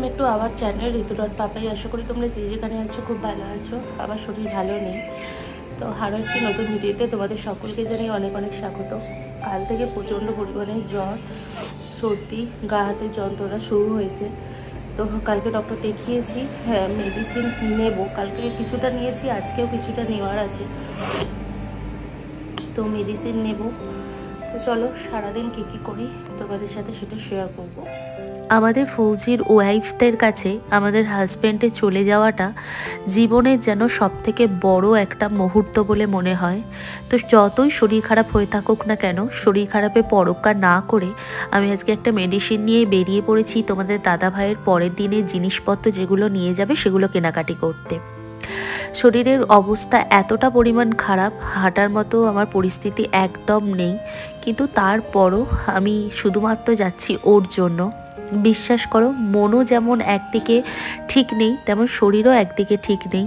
একটু আবার চ্যানেল ঋতু ডট পাপাই। আশা করি তোমরা যে যেখানে আছো খুব ভালো আছো। আমার শরীর ভালো নেই, তো আরও একটি নতুন ভিডিওতে তোমাদের সকলকে জানিয়ে অনেক অনেক স্বাগত। কাল থেকে প্রচণ্ড পরিমাণে জ্বর, সর্দি, গা হাতে যন্ত্রণা শুরু হয়েছে। তো কালকে ডক্টর দেখিয়েছি, হ্যাঁ মেডিসিন নেব। কালকে কিছুটা নিয়েছি, আজকেও কিছুটা নেওয়ার আছে, তো মেডিসিন নেব। তো চলো সারাদিন কী করি তোমাদের সাথে সেটা শেয়ার করব। আমাদের ফৌজির ওয়াইফদের কাছে আমাদের হাজব্যান্ডে চলে যাওয়াটা জীবনের যেন সবথেকে বড় একটা মুহূর্ত বলে মনে হয়। তো যতই শরীর খারাপ হয়ে থাকুক না কেন, শরীর খারাপে পরোক্কা না করে আমি আজকে একটা মেডিসিন নিয়ে বেরিয়ে পড়েছি তোমাদের দাদা ভাইয়ের পরের দিনের জিনিসপত্র যেগুলো নিয়ে যাবে সেগুলো কেনাকাটি করতে। শরীরের অবস্থা এতটা পরিমাণ খারাপ, হাঁটার মতো আমার পরিস্থিতি একদম নেই, কিন্তু তারপরও আমি শুধুমাত্র যাচ্ছি ওর জন্য। বিশ্বাস করো, মনও যেমন একদিকে ঠিক নেই, তেমন শরীরও একদিকে ঠিক নেই।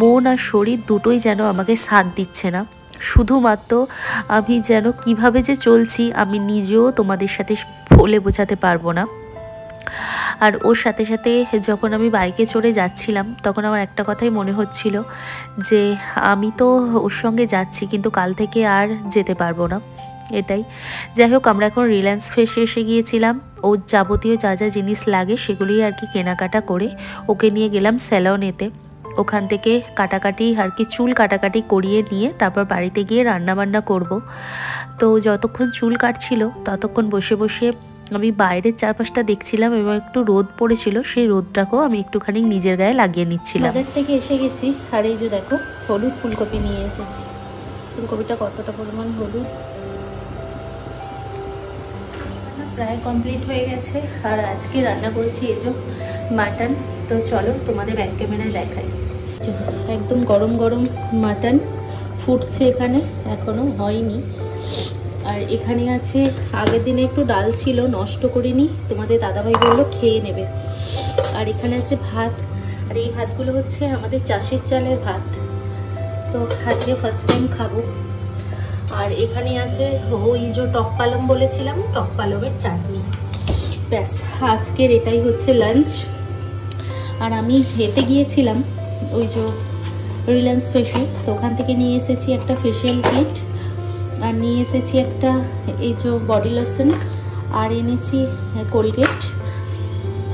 মন আর শরীর দুটোই যেন আমাকে সাথ দিচ্ছে না। শুধুমাত্র আমি যেন কিভাবে যে চলছি আমি নিজেও তোমাদের সাথে বলে বোঝাতে পারবো না। আর ওর সাথে সাথে যখন আমি বাইকে চড়ে যাচ্ছিলাম তখন আমার একটা কথাই মনে হচ্ছিল যে আমি তো ওর সঙ্গে যাচ্ছি, কিন্তু কাল থেকে আর যেতে পারবো না। এটাই। যাই হোক, আমরা এখন রিলায়েন্স ফ্রেশে এসে গিয়েছিলাম। ওর যাবতীয় যা যা জিনিস লাগে সেগুলি আর কি কেনাকাটা করে ওকে নিয়ে গেলাম স্যালনেতে। ওখান থেকে কাটাকাটি আর কি চুল কাটাকাটি করিয়ে নিয়ে তারপর বাড়িতে গিয়ে রান্নাবান্না করব। তো যতক্ষণ চুল কাটছিল ততক্ষণ বসে বসে আমি বাইরের চারপাশটা দেখছিলাম এবং একটু রোদ পড়েছিল, সেই রোদটাকেও আমি একটুখানি নিজের গায়ে লাগিয়ে নিচ্ছিলাম। বাজার থেকে এসে গেছি, আর এই যে দেখো হলুদ ফুলকপি নিয়ে এসেছি। ফুলকপিটা কতটা পরিমাণ হলুদ, প্রায় কমপ্লিট হয়ে গেছে। আর আজকে রান্না করেছি এই যে মাটন। তো চলো তোমাদের ব্যাক ক্যামেরায় দেখাই। একদম গরম গরম মাটন ফুটছে, এখানে এখনো হয়নি। আর এখানে আছে আগের দিনে একটু ডাল ছিল, নষ্ট করিনি, তোমাদের দাদাভাই বললো খেয়ে নেবে। আর এখানে আছে ভাত, আর এই ভাতগুলো হচ্ছে আমাদের চাষের চালের ভাত, তো আজকে ফার্স্ট টাইম খাবো। আর এখানে আছে ওই যে টক পালং বলেছিলাম, টক পালংয়ের চাটনি। ব্যাস, আজকের এটাই হচ্ছে লাঞ্চ। আর আমি হেঁটে গিয়েছিলাম ওই যে রিলায়েন্স ফ্রেশে, তো ওখান থেকে নিয়ে এসেছি একটা ফেশিয়াল কিট, আর নিয়ে এসেছি একটা এই যে বডি লোশন, আর এনেছি কোলগেট,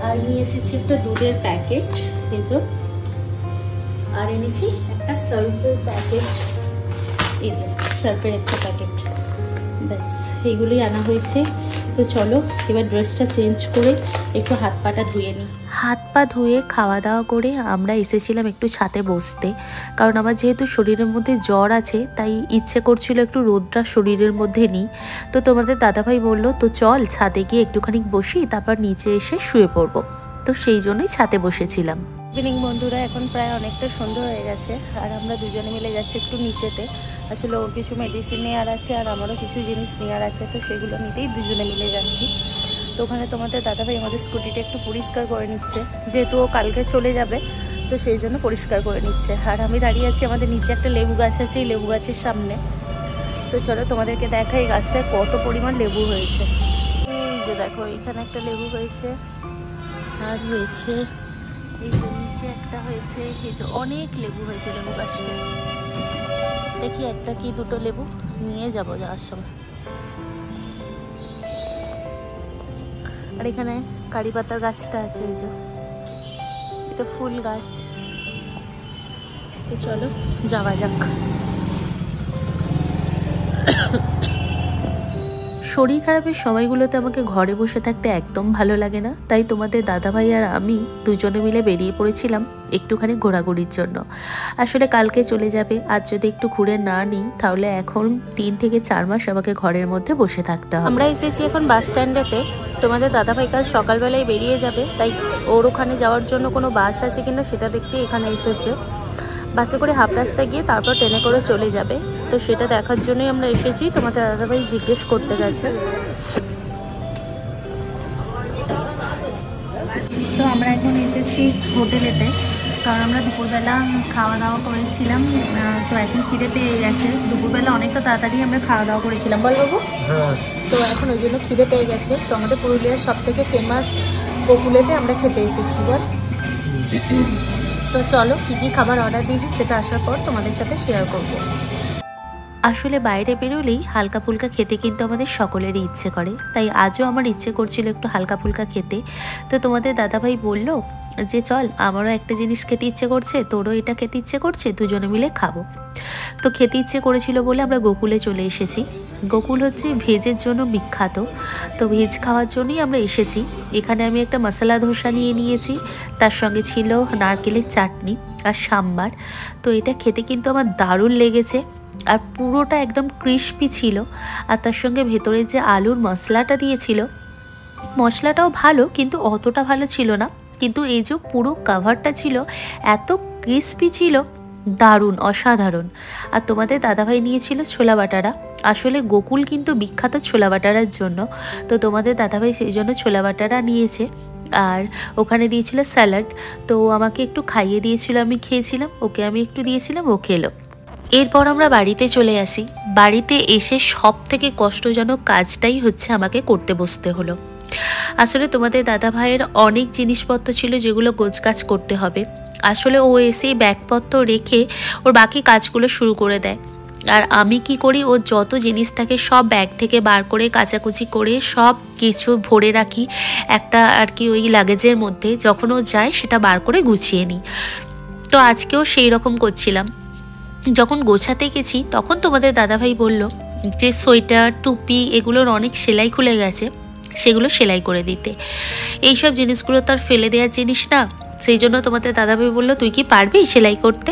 আর নিয়ে এসেছি একটা দুধের প্যাকেট এই যে, আর এনেছি একটা সার্ফের প্যাকেট, এই যে সার্ফের একটা প্যাকেট। ব্যাস এইগুলোই আনা হয়েছে। তো চলো এবার ড্রেসটা চেঞ্জ করে একটু হাত পাটা ধুয়ে নিই। হাত পা ধুয়ে খাওয়া দাওয়া করে আমরা এসেছিলাম একটু ছাদে বসতে, কারণ আমার যেহেতু শরীরের মধ্যে জ্বর আছে তাই ইচ্ছে করছিল একটু রোদটা শরীরের মধ্যে নিই। তো তোমাদের দাদাভাই বললো তো চল ছাদে গিয়ে একটুখানি বসি, তারপর নিচে এসে শুয়ে পড়বো। তো সেই জন্যই ছাদে বসেছিলাম। ইভিনিং বন্ধুরা, এখন প্রায় অনেকটা সন্ধ্যা হয়ে গেছে, আর আমরা দুজনে মিলে যাচ্ছি একটু নিচেতে। আসলে ওর কিছু মেডিসিন নেওয়ার আছে আর আমারও কিছু জিনিস নেওয়ার আছে, তো সেগুলো নিতেই দুজনে মিলে যাচ্ছি। তো ওখানে তোমাদের দাদাভাই আমাদের স্কুটিটা একটু পরিষ্কার করে নিচ্ছে, যেহেতু ও কালকে চলে যাবে, তো সেই জন্য পরিষ্কার করে নিচ্ছে। আর আমি দাঁড়িয়ে আছি, আমাদের নিচে একটা লেবু গাছ আছে, এই লেবু গাছের সামনে। তো চলো তোমাদেরকে দেখাই গাছটায় কত পরিমাণ লেবু হয়েছে। এই যে দেখো এখানে একটা লেবু হয়েছে, আর হয়েছে এই যে নিচে একটা হয়েছে, এই যে অনেক লেবু হয়েছে লেবু গাছটা। দেখি একটা কি দুটো লেবু নিয়ে যাবো যাওয়ার সময়। আর এখানে কারি পাতার গাছটা আছে, ওই যে এটা ফুল গাছ। তো চলো যাওয়া যাক। শরীর খারাপের সময়গুলোতে আমাকে ঘরে বসে থাকতে একদম ভালো লাগে না, তাই তোমাদের দাদাভাই আর আমি দুজনে মিলে বেরিয়ে পড়েছিলাম একটুখানি ঘোরাঘুরির জন্য। আসলে কালকে চলে যাবে, আর যদি একটু ঘুরে না নিই তাহলে এখন 3 থেকে 4 মাস আমাকে ঘরের মধ্যে বসে থাকতে হবে। আমরা এসেছি এখন বাস স্ট্যান্ডেতে। তোমাদের দাদাভাই কাল সকালবেলায় বেরিয়ে যাবে, তাই ওর ওখানে যাওয়ার জন্য কোনো বাস আছে কিনা সেটা দেখতে এখানে এসেছে। বাসে করে হাফ রাস্তায় গিয়ে তারপর ট্রেনে করে চলে যাবে, তো সেটা দেখার জন্যই আমরা এসেছি। তোমাদের দাদাভাই জিজ্ঞেস করতে গেছে। তো আমরা এখন এসেছি হোটেলেতে, কারণ আমরা দুপুরবেলা খাওয়া দাওয়া করেছিলাম, তো এখন খিদে পেয়ে গেছে। দুপুরবেলা অনেকটা তাড়াতাড়ি আমরা খাওয়া দাওয়া করেছিলাম, বল বাবু? তো এখন ওই জন্য খিদে পেয়ে গেছে। তো আমাদের পুরুলিয়ার সব থেকে ফেমাস গোকুলেতে আমরা খেতে এসেছি, বল। তো চলো কী কী খাবার অর্ডার দিয়েছি সেটা আসার পর তোমাদের সাথে শেয়ার করবো। আসলে বাইরে বেরোলেই হালকা ফুলকা খেতে কিন্তু আমাদের সকলেরই ইচ্ছে করে, তাই আজও আমার ইচ্ছে করছিল একটু হালকা ফুলকা খেতে। তো তোমাদের দাদাভাই বলল যে চল, আমারও একটা জিনিস খেতে ইচ্ছে করছে, তোরও এটা খেতে ইচ্ছে করছে, দুজনে মিলে খাবো। তো খেতে ইচ্ছে করেছিল বলে আমরা গোকুলে চলে এসেছি। গোকুল হচ্ছে ভেজের জন্য বিখ্যাত, তো ভেজ খাওয়ার জন্যই আমরা এসেছি। এখানে আমি একটা মশলা ধোসা নিয়ে নিয়েছি, তার সঙ্গে ছিল নারকেলের চাটনি আর সাম্বার। তো এটা খেতে কিন্তু আমার দারুণ লেগেছে, আর পুরোটা একদম ক্রিস্পি ছিল। আর তার সঙ্গে ভেতরে যে আলুর মশলাটা দিয়েছিল, মশলাটাও ভালো কিন্তু অতটা ভালো ছিল না, কিন্তু এই যে পুরো কাভারটা ছিল এত ক্রিস্পি ছিল, দারুণ অসাধারণ। আর তোমাদের দাদাভাই নিয়েছিল ছোলা বাটারা। আসলে গোকুল কিন্তু বিখ্যাত ছোলা বাটারার জন্য, তো তোমাদের দাদাভাই সেই জন্য ছোলা বাটারা নিয়েছে। আর ওখানে দিয়েছিল স্যালাড, তো আমাকে একটু খাইয়ে দিয়েছিল, আমি খেয়েছিলাম, ওকে আমি একটু দিয়েছিলাম, ও খেলো। এরপর আমরা বাড়িতে চলে আসি। বাড়িতে এসে সব থেকে কষ্টজনক কাজটাই হচ্ছে আমাকে করতে বসতে হলো। আসলে তোমাদের দাদা ভাইয়ের অনেক জিনিসপত্র ছিল যেগুলো গোছগাছ করতে হবে। আসলে ও এসেই ব্যাগপত্র রেখে ওর বাকি কাজগুলো শুরু করে দেয়। আর আমি কি করি, ওর যত জিনিস থাকে সব ব্যাগ থেকে বার করে কাচাকুচি করে সব কিছু ভরে রাখি একটা আর কি ওই লাগেজের মধ্যে, যখন ও যায় সেটা বার করে গুছিয়ে নিই। তো আজকেও সেই রকম করছিলাম। যখন গোছাতে গেছি তখন তোমাদের দাদাভাই বলল যে সোয়েটার টুপি এগুলোর অনেক সেলাই খুলে গেছে, সেগুলো সেলাই করে দিতে। এইসব জিনিসগুলো তো আর ফেলে দেওয়ার জিনিস না, সেই জন্য তোমাদের দাদাভাই বললো তুই কি পারবি সেলাই করতে?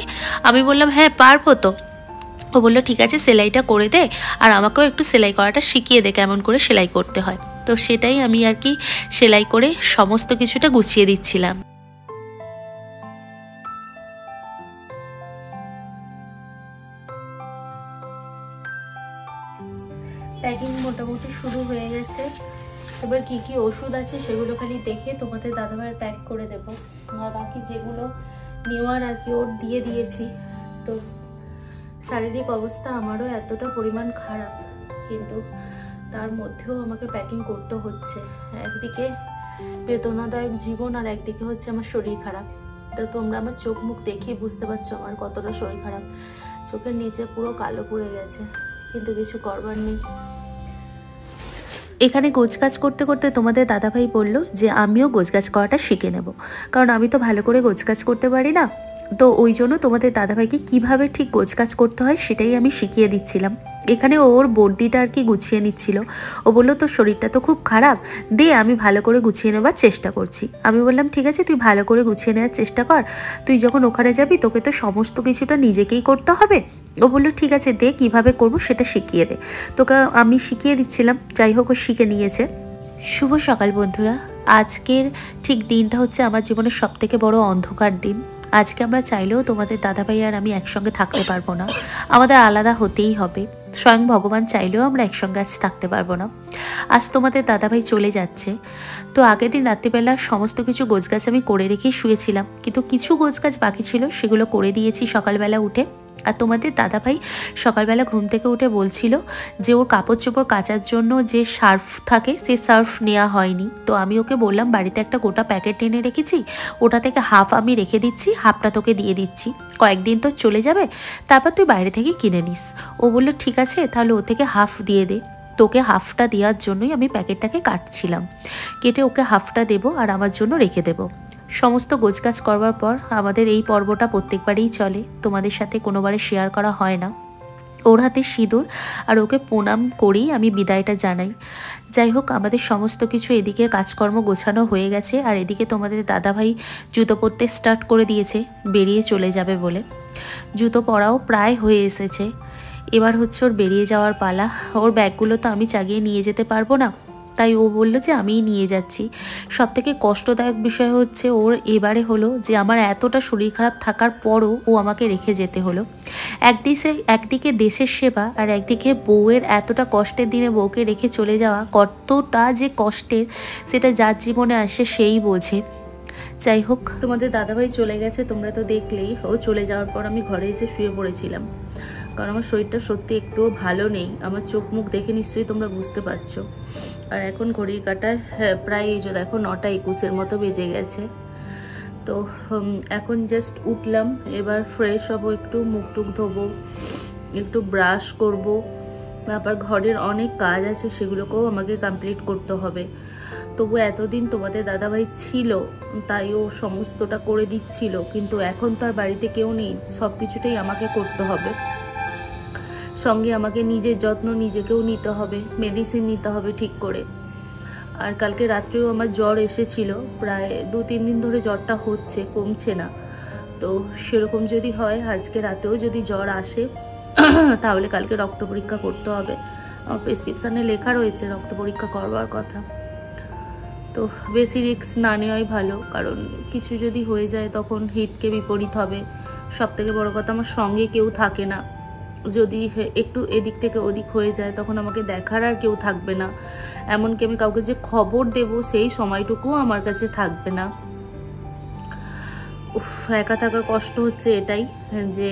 আমি বললাম হ্যাঁ পারবো তো। ও বললো ঠিক আছে সেলাইটা করে দে, আর আমাকেও একটু সেলাই করাটা শিখিয়ে দে কেমন করে সেলাই করতে হয়। তো সেটাই আমি আর কি সেলাই করে সমস্ত কিছুটা গুছিয়ে দিচ্ছিলাম। প্যাকিং মোটামুটি শুরু হয়ে গেছে। এবার কি কি ওষুধ আছে সেগুলো খালি দেখে তোমাদের দাদাভাইয়ের প্যাক করে দেবো, আর বাকি যেগুলো নেওয়ার আর কি ওর দিয়ে দিয়েছি। তো শারীরিক অবস্থা আমারও এতটা পরিমাণ খারাপ, কিন্তু তার মধ্যেও আমাকে প্যাকিং করতে হচ্ছে। একদিকে বেদনাদায়ক জীবন, আর একদিকে হচ্ছে আমার শরীর খারাপ। তো তোমরা আমার চোখ মুখ দেখেই বুঝতে পারছো আমার কতটা শরীর খারাপ। চোখের নিচে পুরো কালো পড়ে গেছে, কিন্তু কিছু করবার নেই। এখানে গোছগাছ করতে করতে তোমাদের দাদাভাই বলল যে আমিও গোছগাছ করাটা শিখে নেব, কারণ আমি তো ভালো করে গোছগাছ করতে পারি না। তো ওই জন্য তোমাদের দাদাভাইকে কিভাবে ঠিক গোছগাছ করতে হয় সেটাই আমি শিখিয়ে দিচ্ছিলাম। এখানে ওর বর্দিটা আর কি গুছিয়ে নিচ্ছিল। ও বললো তোর শরীরটা তো খুব খারাপ, দে আমি ভালো করে গুছিয়ে নেবার চেষ্টা করছি। আমি বললাম ঠিক আছে তুই ভালো করে গুছিয়ে নেওয়ার চেষ্টা কর, তুই যখন ওখানে যাবি তোকে তো সমস্ত কিছুটা নিজেকেই করতে হবে। ও বললো ঠিক আছে দে কীভাবে করবো সেটা শিখিয়ে দে। তোকে আমি শিখিয়ে দিচ্ছিলাম, যাই হোক ও শিখে নিয়েছে। শুভ সকাল বন্ধুরা। আজকের ঠিক দিনটা হচ্ছে আমার জীবনের সবথেকে বড় অন্ধকার দিন। আজকে আমরা চাইলেও তোমাদের দাদাভাই আর আমি একসঙ্গে থাকতে পারবো না, আমাদের আলাদা হতেই হবে। স্বয়ং ভগবান চাইলেও আমরা একসঙ্গে আজ থাকতে পারবো না। আজ তোমাদের দাদাভাই চলে যাচ্ছে। তো আগের দিন রাত্রিবেলা সমস্ত কিছু গোছগাছ আমি করে রেখেই শুয়েছিলাম, কিন্তু কিছু গোছগাছ বাকি ছিল সেগুলো করে দিয়েছি সকালবেলা উঠে। আর তোমাদের দাদাভাই সকালবেলা ঘুম থেকে উঠে বলছিল যে ওর কাপড় চোপড় কাচার জন্য যে সার্ফ থাকে সে সার্ফ নেওয়া হয়নি। তো আমি ওকে বললাম বাড়িতে একটা গোটা প্যাকেট এনে রেখেছি, ওটা থেকে হাফ আমি রেখে দিচ্ছি, হাফটা তোকে দিয়ে দিচ্ছি, কয়েকদিন তো চলে যাবে, তারপর তুই বাইরে থেকে কিনে নিস। ও বললো ঠিক আছে তাহলে ও থেকে হাফ দিয়ে দে। তোকে হাফটা দেওয়ার জন্যই আমি প্যাকেটটাকে কাটছিলাম, কেটে ওকে হাফটা দেবো আর আমার জন্য রেখে দেবো। সমস্ত গোছগাছ করবার পর আমাদের এই পর্বটা প্রত্যেকবারেই চলে, তোমাদের সাথে কোনোবারে শেয়ার করা হয় না। ওর হাতে সিঁদুর আর ওকে প্রণাম করেই আমি বিদায়টা জানাই। যাই হোক আমাদের সমস্ত কিছু এদিকে কাজকর্ম গোছানো হয়ে গেছে, আর এদিকে তোমাদের দাদাভাই জুতো পরতে স্টার্ট করে দিয়েছে বেরিয়ে চলে যাবে বলে। জুতো পরাও প্রায় হয়ে এসেছে, এবার হচ্ছে ওর বেরিয়ে যাওয়ার পালা। ওর ব্যাগগুলো তো আমি চাগিয়ে নিয়ে যেতে পারবো না, তাই ও বললো যে আমিই নিয়ে যাচ্ছি। সবথেকে কষ্টদায়ক বিষয় হচ্ছে ওর এবারে হলো যে আমার এতটা শরীর খারাপ থাকার পরও ও আমাকে রেখে যেতে হলো। একদিকে দেশের সেবা আর একদিকে বউয়ের এতটা কষ্টের দিনে বউকে রেখে চলে যাওয়া কতটা যে কষ্টের সেটা যার জীবনে আসে সেই বোঝে। যাই হোক, তোমাদের দাদাভাই চলে গেছে, তোমরা তো দেখলেই। ও চলে যাওয়ার পর আমি ঘরে এসে শুয়ে পড়েছিলাম, কারণ আমার শরীরটা সত্যি একটুও ভালো নেই। আমার চোখ মুখ দেখে নিশ্চয়ই তোমরা বুঝতে পারছো। আর এখন ঘড়ির কাঁটায় প্রায় এই যে দেখো 9:21 মতো বেজে গেছে। তো এখন জাস্ট উঠলাম, এবার ফ্রেশ হবো, একটু মুখ টুক ধোবো, একটু ব্রাশ করব, তারপর ঘরের অনেক কাজ আছে সেগুলোকেও আমাকে কমপ্লিট করতে হবে। তবু এতদিন তোমাদের দাদাভাই ছিল তাই ও সমস্তটা করে দিচ্ছিল, কিন্তু এখন তো আর বাড়িতে কেউ নেই, সব কিছুটাই আমাকে করতে হবে। সঙ্গে আমাকে নিজের যত্ন নিজেকেও নিতে হবে, মেডিসিন নিতে হবে ঠিক করে। আর কালকে রাত্রেও আমার জ্বর এসেছিল, প্রায় 2-3 দিন ধরে জ্বরটা হচ্ছে, কমছে না। তো সেরকম যদি হয়, আজকে রাতেও যদি জ্বর আসে তাহলে কালকে রক্ত পরীক্ষা করতে হবে। আমার প্রেসক্রিপশানে লেখা রয়েছে রক্ত পরীক্ষা করবার কথা। তো বেশি রিস্ক না নেওয়াই ভালো, কারণ কিছু যদি হয়ে যায় তখন হিতকে বিপরীত হবে। সব থেকে বড় কথা, আমার সঙ্গে কেউ থাকে না। যদি একটু এদিক থেকে ওদিক হয়ে যায় তখন আমাকে দেখার আর কেউ থাকবে না। এমনকি আমি কাউকে যে খবর দেব সেই সময়টুকুও আমার কাছে থাকবে না। একা থাকার কষ্ট হচ্ছে এটাই যে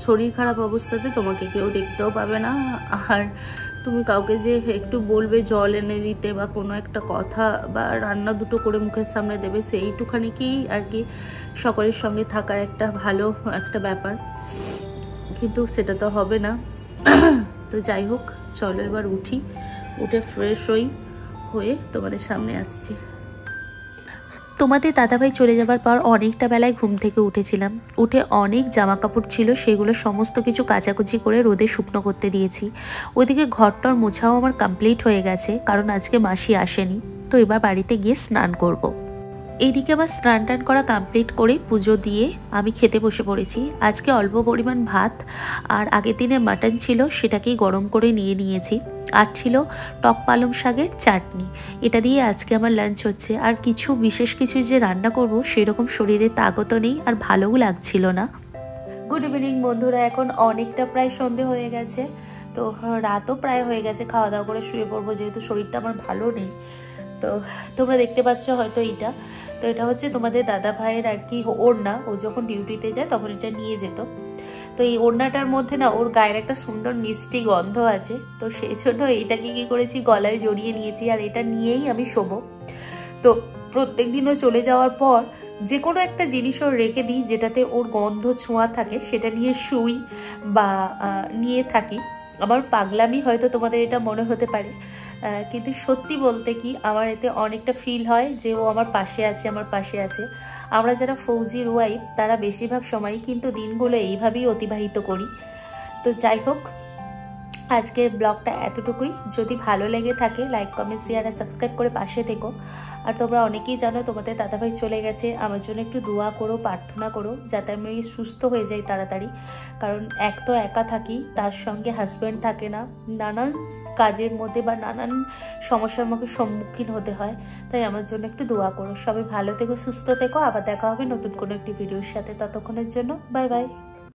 শরীর খারাপ অবস্থাতে তোমাকে কেউ দেখতেও পাবে না, আর তুমি কাউকে যে একটু বলবে জল এনে দিতে বা কোনো একটা কথা বা রান্না দুটো করে মুখের সামনে দেবে, সেইটুখানি কি আর কি সকলের সঙ্গে থাকার একটা ভালো একটা ব্যাপার, কিন্তু সেটা তো হবে না। তো যাই হোক, চলো এবার উঠি, উঠে ফ্রেশ হয়ে তোমাদের সামনে আসছি। তোমাদের দাদাভাই চলে যাবার পর অনেকটা বেলায় ঘুম থেকে উঠেছিলাম। উঠে অনেক জামা কাপড় ছিল, সেগুলো সমস্ত কিছু কাচাকুচি করে রোদে শুকনো করতে দিয়েছি। ওইদিকে ঘরটর মোছাও আমার কমপ্লিট হয়ে গেছে, কারণ আজকে মাসি আসেনি। তো এবার বাড়িতে গিয়ে স্নান করব। এইদিকে আবার স্নান টান করা কমপ্লিট করে পুজো দিয়ে আমি খেতে বসে পড়েছি। আজকে অল্প পরিমাণ ভাত আর আগের দিনে মাটন ছিল, সেটাকেই গরম করে নিয়েছি। আর ছিল টক পালং শাকের চাটনি। এটা দিয়ে আজকে আমার লাঞ্চ হচ্ছে। আর কিছু বিশেষ কিছু যে রান্না করব সেরকম শরীরে তাগত নেই, আর ভালোও লাগছিল না। গুড ইভিনিং বন্ধুরা, এখন অনেকটা প্রায় সন্ধে হয়ে গেছে, তো রাতও প্রায় হয়ে গেছে। খাওয়া দাওয়া করে শুয়ে পড়বো, যেহেতু শরীরটা আমার ভালো নেই। তো তোমরা দেখতে পাচ্ছ হয়তো এইটা, তো এটা হচ্ছে তোমাদের দাদা ভাইয়ের আর কি ওড়না। ও যখন ডিউটিতে যায় তখন এটা নিয়ে যেত। তো এই ওড়নাটার মধ্যে না ওর গায়ের একটা সুন্দর মিষ্টি গন্ধ আছে, তো সেই জন্য এইটাকে কি করেছি গলায় জড়িয়ে নিয়েছি, আর এটা নিয়েই আমি শোবো। তো প্রত্যেক দিনও চলে যাওয়ার পর যে কোনো একটা জিনিস ওর রেখে দিই যেটাতে ওর গন্ধ ছোঁয়া থাকে, সেটা নিয়ে শুই বা নিয়ে থাকি। আমার পাগলামি হয়তো তোমাদের এটা মনে হতে পারে, কিন্তু সত্যি বলতে কি আমার এতে অনেকটা ফিল হয় যে ও আমার পাশে আছে। আমরা যারা ফৌজির ওয়াইফ তারা বেশিরভাগ সময়ই কিন্তু দিনগুলো এইভাবেই অতিবাহিত করি। তো যাই হোক, আজকের ব্লগটা এতটুকুই। যদি ভালো লেগে থাকে লাইক কমেন্ট শেয়ার আর সাবস্ক্রাইব করে পাশে থেকো। আর তোমরা অনেকেই জানো তোমাদের দাদাভাই চলে গেছে, আমার জন্য একটু দোয়া করো, প্রার্থনা করো যাতে আমি সুস্থ হয়ে যাই তাড়াতাড়ি। কারণ এক তো একা থাকি, তার সঙ্গে হাজব্যান্ড থাকে না, নানান কাজের মধ্যে বা নানান সমস্যার মুখে সম্মুখীন হতে হয়। তাই আমার জন্য একটু দোয়া করো। সবাই ভালো থেকো, সুস্থ থেকো। আবার দেখা হবে নতুন কোনো একটি ভিডিওর সাথে। ততক্ষণের জন্য বাই বাই।